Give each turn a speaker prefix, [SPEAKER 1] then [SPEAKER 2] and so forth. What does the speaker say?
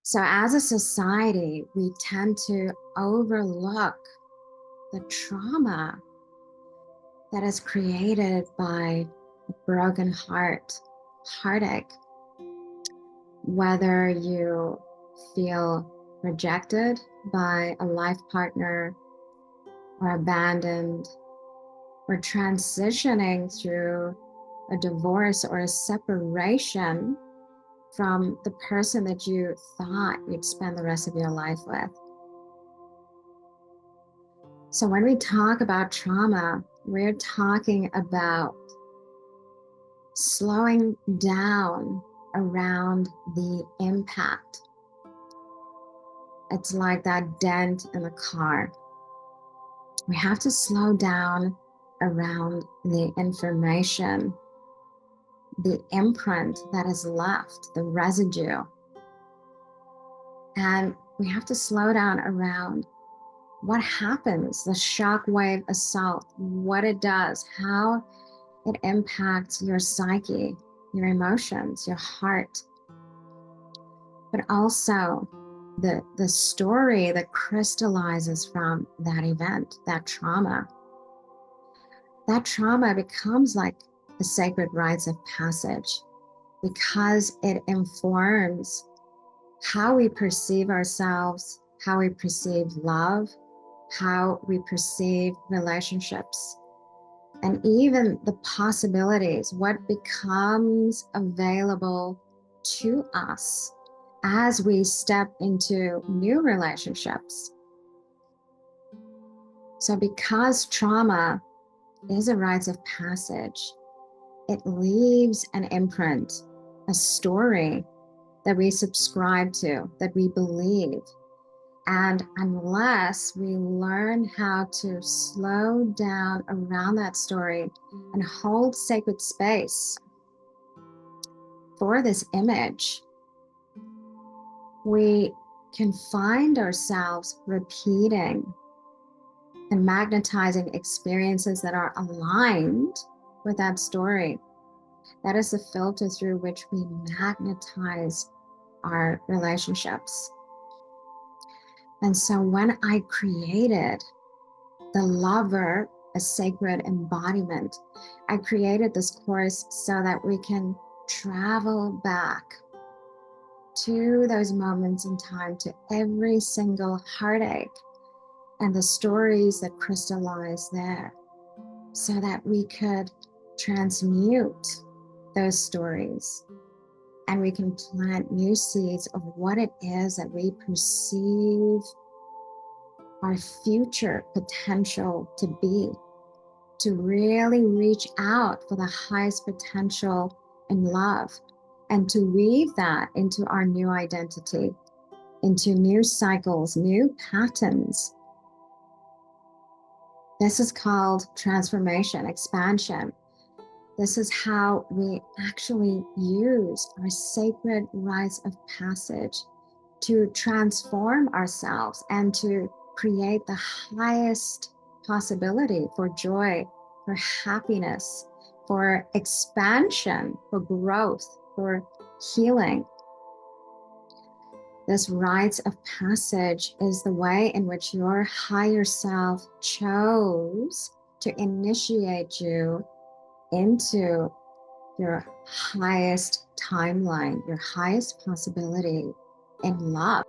[SPEAKER 1] So, as a society, we tend to overlook the trauma that is created by a broken heartache, whether you feel rejected by a life partner or abandoned or transitioning through a divorce or a separation from the person that you thought you'd spend the rest of your life with. So, when we talk about trauma, we're talking about slowing down around the impact. It's like that dent in the car. We have to slow down around the information, the imprint that is left, the residue. And we have to slow down around what happens, the shockwave assault, what it does, how it impacts your psyche, your emotions, your heart, but also the story that crystallizes from that event, that trauma. That trauma becomes like the sacred rites of passage because it informs how we perceive ourselves, how we perceive love, how we perceive relationships, and even the possibilities, what becomes available to us as we step into new relationships. So, because trauma is a rite of passage, it leaves an imprint, a story that we subscribe to, that we believe. And unless we learn how to slow down around that story and hold sacred space for this image, we can find ourselves repeating and magnetizing experiences that are aligned with that story. That is the filter through which we magnetize our relationships. And so when I created the lover, a sacred embodiment, I created this course so that we can travel back to those moments in time, to every single heartache and the stories that crystallize there, so that we could transmute those stories and we can plant new seeds of what it is that we perceive our future potential to be, to really reach out for the highest potential in love and to weave that into our new identity, into new cycles, new patterns. This is called transformation, expansion. This is how we actually use our sacred rites of passage to transform ourselves and to create the highest possibility for joy, for happiness, for expansion, for growth, for healing. This rites of passage is the way in which your higher self chose to initiate you into your highest timeline, your highest possibility in love.